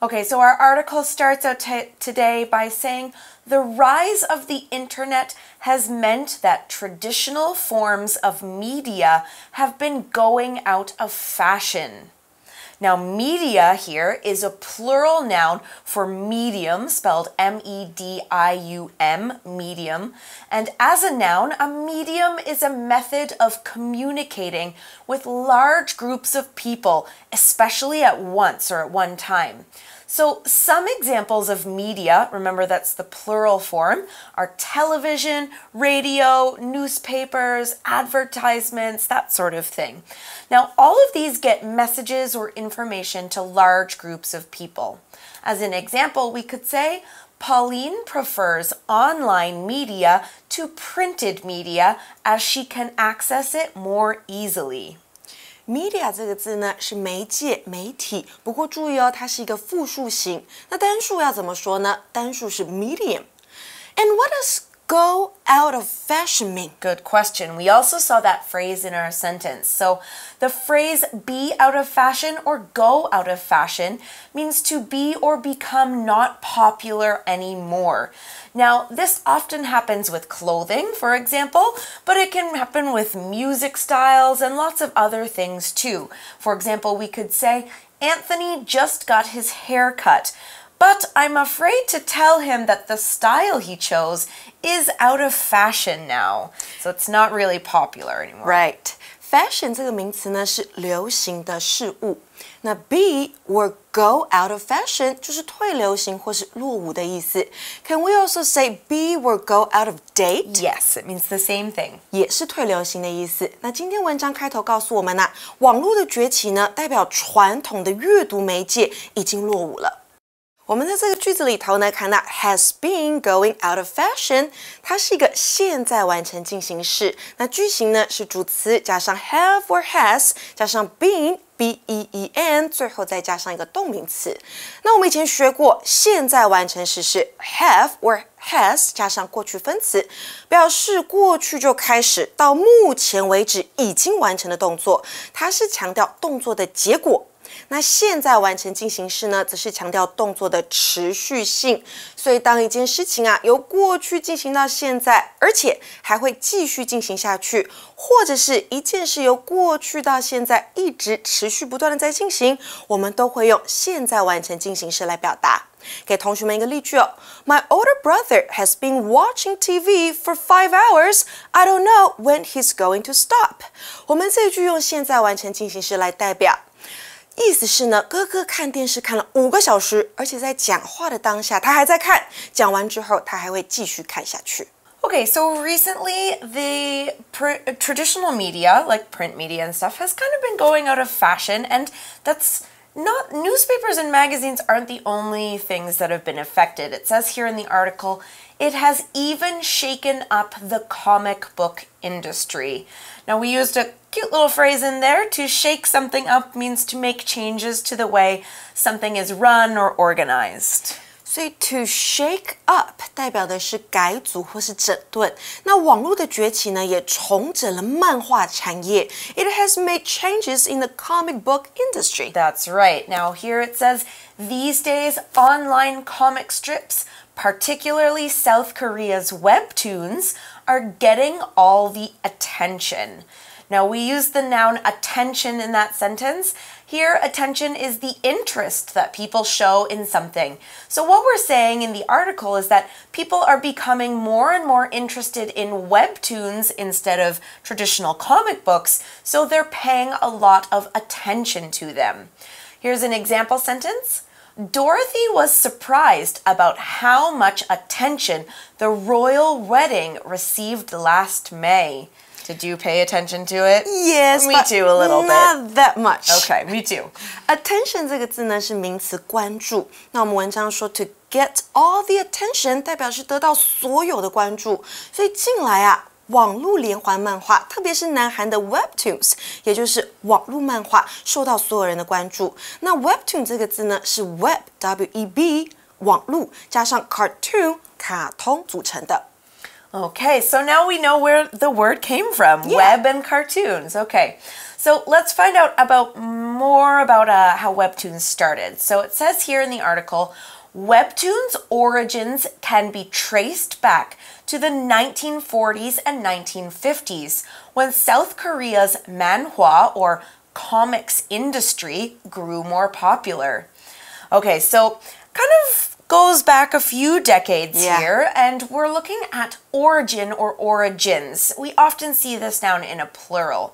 Okay, so our article starts out today by saying the rise of the internet has meant that traditional forms of media have been going out of fashion. Now, media here is a plural noun for medium, spelled M-E-D-I-U-M, medium. And as a noun, a medium is a method of communicating with large groups of people, especially at once or at one time. So some examples of media, remember that's the plural form, are television, radio, newspapers, advertisements, that sort of thing. Now, all of these get messages or information to large groups of people. As an example, we could say, Pauline prefers online media to printed media as she can access it more easily.Media 这个字呢是媒介、媒体，不过注意哦，它是一个复数型。那单数要怎么说呢？单数是 medium。And what does go out of fashion mean? Good question. We also saw that phrase in our sentence. So the phrase be out of fashion or go out of fashion means to be or become not popular anymore. Now, this often happens with clothing, for example, but it can happen with music styles and lots of other things too. For example, we could say, Anthony just got his hair cut, but I'm afraid to tell him that the style he chose is out of fashion now. So it's not really popular anymore. Right. Fashion 这个名词呢是流行的事物。那 be or go out of fashion 就是退流行或是落伍的意思。Can we also say be or go out of date? Yes, it means the same thing. 也是退流行的意思。那今天文章开头告诉我们啊，网络的崛起呢，代表传统的阅读媒介已经落伍了。我们在这个句子里头呢，看到 has been going out of fashion， 它是一个现在完成进行式。那句型呢是主词加上 have or has， 加上 been，B-E-E-N， 最后再加上一个动名词。那我们以前学过，现在完成时是 have or has 加上过去分词，表示过去就开始到目前为止已经完成的动作，它是强调动作的结果。那现在完成进行式呢，则是强调动作的持续性。所以当一件事情啊由过去进行到现在，而且还会继续进行下去，或者是一件事由过去到现在一直持续不断的在进行，我们都会用现在完成进行式来表达。给同学们一个例句哦 ，My older brother has been watching TV for 5 hours. I don't know when he's going to stop. 我们这句用现在完成进行式来代表。意思是呢，哥哥看电视看了5个小时，而且在讲话的当下，他还在看，讲完之后，他还会继续看下去。Okay, so recently the traditional media, like print media and stuff, has kind of been going out of fashion, and that's not, newspapers and magazines aren't the only things that have been affected. It says here in the article, it has even shaken up the comic book industry. Now, we used a cute little phrase in there. To shake something up means to make changes to the way something is run or organized. 所以 to shake up 代表的是改组或是整顿。那网络的崛起呢，也重整了漫画产业。It has made changes in the comic book industry. That's right. Now here it says, these days online comic strips, particularly South Korea's webtoons, are getting all the attention. Now, we use the noun attention in that sentence. Here, attention is the interest that people show in something. So what we're saying in the article is that people are becoming more and more interested in webtoons instead of traditional comic books, so they're paying a lot of attention to them. Here's an example sentence. Dorothy was surprised about how much attention the royal wedding received last May. Did you pay attention to it? Yes, me too, a little bit. Not that much. Okay, me too. Attention 这个字呢是名词关注。那我们文章说 to get all the attention 代表是得到所有的关注。所以近来啊，网络连环漫画，特别是南韩的 webtoons， 也就是网络漫画，受到所有人的关注。那 webtoon 这个字呢是 web W-E-B 网络加上 cartoon 卡通组成的。Okay, so now we know where the word came from, web and cartoons. Okay, so let's find out more about how webtoons started. So it says here in the article, webtoons' origins can be traced back to the 1940s and 1950s, when South Korea's manhwa, or comics industry, grew more popular. Okay, so kind of goes back a few decades here, and we're looking at origin or origins. We often see this noun in a plural.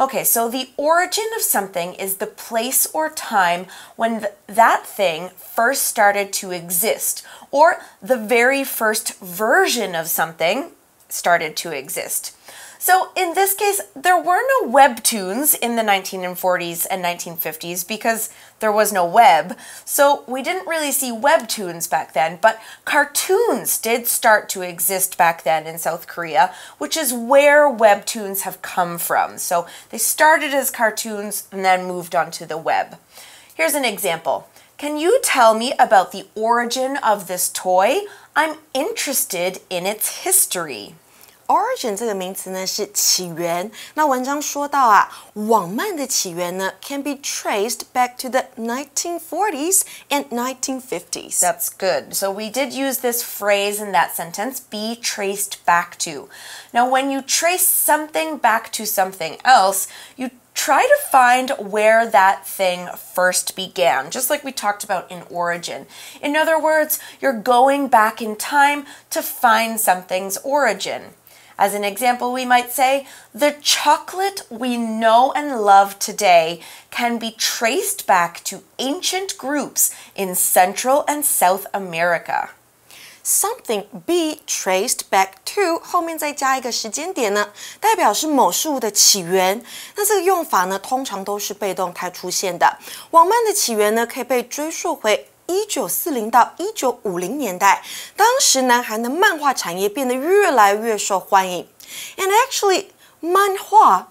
Okay, so the origin of something is the place or time when that thing first started to exist, or the very first version of something started to exist. So in this case, there were no webtoons in the 1940s and 1950s because there was no web. So we didn't really see webtoons back then, but cartoons did start to exist back then in South Korea, which is where webtoons have come from. So they started as cartoons and then moved on to the web. Here's an example. Can you tell me about the origin of this toy? I'm interested in its history. Origin 这个名词呢是起源。那文章说到啊，网漫的起源呢 can be traced back to the 1940s and 1950s. That's good. So we did use this phrase in that sentence, be traced back to. Now, when you trace something back to something else, you try to find where that thing first began, just like we talked about in origin. In other words, you're going back in time to find something's origin. As an example, we might say, the chocolate we know and love today can be traced back to ancient groups in Central and South America. Something be traced back to 后面再加一个时间点呢，代表是某事物的起源。那这个用法呢，通常都是被动态出现的。网漫的起源呢，可以被追溯回1940到1950年代，当时南韩的漫画产业变得越来越受欢迎。And actually, manhwa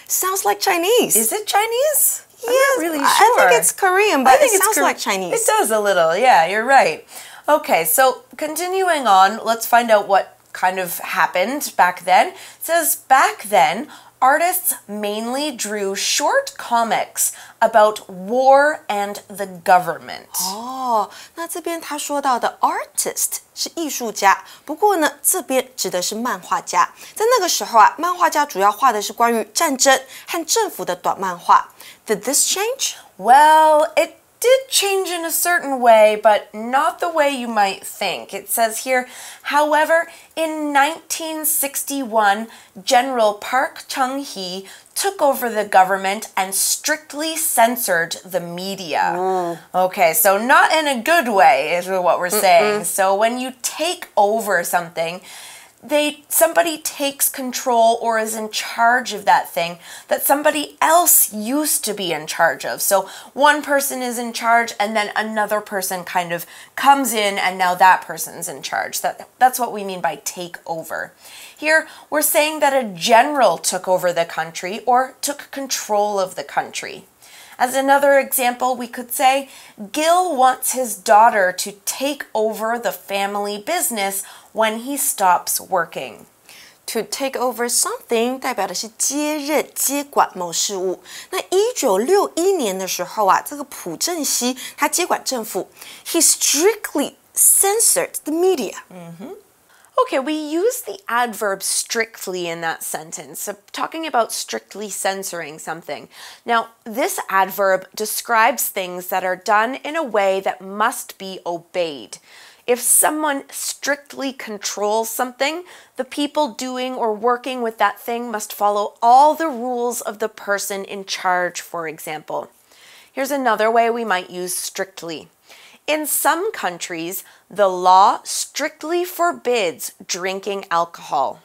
sounds like Chinese. Is it Chinese? Yes, I'm not really sure. I think it's Korean, but it sounds like Chinese. It does a little, yeah, you're right. Okay, so continuing on, let's find out what kind of happened back then. It says, back then, artists mainly drew short comics about war and the government. 哦，那这边他说到的 artist 是艺术家，不过呢，这边指的是漫画家。在那个时候啊，漫画家主要画的是关于战争和政府的短漫画。Did this change? Well, it did change in a certain way, but not the way you might think. It says here, however, in 1961, General Park Chung-hee took over the government and strictly censored the media. Okay, so not in a good way is what we're saying. So when you take over something, somebody takes control or is in charge of that thing that somebody else used to be in charge of. So one person is in charge and then another person kind of comes in and now that person's in charge. That's what we mean by take over. Here, we're saying that a general took over the country or took control of the country. As another example, we could say, Gil wants his daughter to take over the family business when he stops working. To take over something 代表的是接任、接管某事物。那1961年的时候啊，这个朴正熙他接管政府 ，he strictly censored the media. Okay, we use the adverb strictly in that sentence, so talking about strictly censoring something. Now, this adverb describes things that are done in a way that must be obeyed. If someone strictly controls something, the people doing or working with that thing must follow all the rules of the person in charge, for example. Here's another way we might use strictly. In some countries, the law strictly forbids drinking alcohol.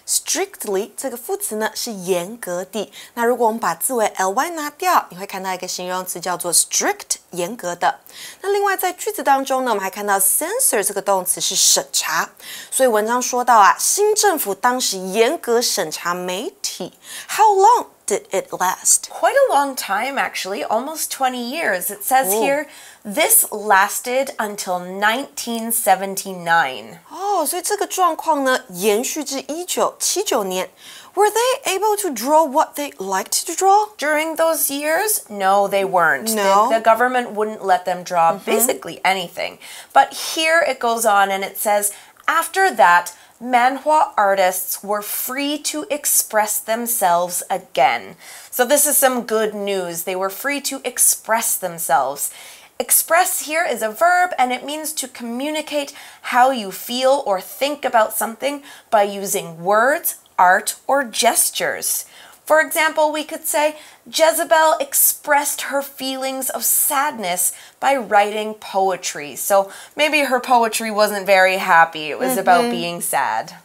Strictly 这个副词呢是严格地。那如果我们把字尾 ly 拿掉，你会看到一个形容词叫做 strict， 严格的。那另外在句子当中呢，我们还看到 censor 这个动词是审查。所以文章说到啊，新政府当时严格审查媒体。How long did it last? Quite a long time, actually, almost 20 years. It says here, this lasted until 1979. 所以这个状况呢，延续至1979年。Were they able to draw what they liked to draw? During those years, no, they weren't. No? The government wouldn't let them draw basically anything. But here it goes on and it says, after that, manhwa artists were free to express themselves again. So this is some good news. They were free to express themselves. Express here is a verb and it means to communicate how you feel or think about something by using words, art, or gestures. For example, we could say, Jezebel expressed her feelings of sadness by writing poetry. So maybe her poetry wasn't very happy. It was about being sad.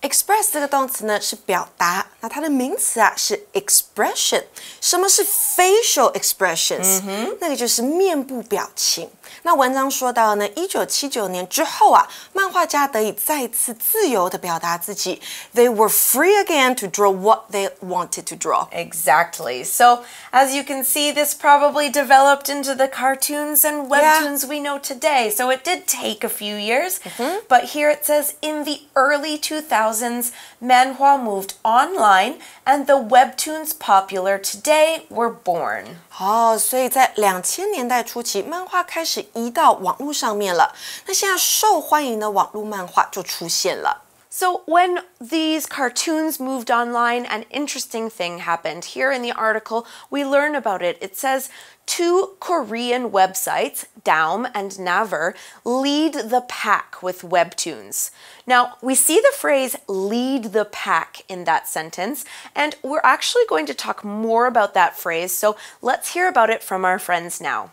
Express 这个动词呢是表达，那它的名词啊是 expression。什么是 facial expressions？那个就是面部表情。那文章说到呢，1979年之后啊，漫画家得以再次自由地表达自己。They were free again to draw what they wanted to draw. Exactly. So, as you can see, this probably developed into the cartoons and webtoons we know today. So it did take a few years. But here it says, in the early 2000s, manhwa moved online and the webtoons popular today were born. 所以在2000年代初期，漫画开始移到网络上面了。那现在受欢迎的网络漫画就出现了。So when these cartoons moved online, an interesting thing happened. Here in the article, we learn about it. It says, 2 Korean websites, Daum and Naver, lead the pack with webtoons. Now, we see the phrase lead the pack in that sentence, and we're actually going to talk more about that phrase, so let's hear about it from our friends now.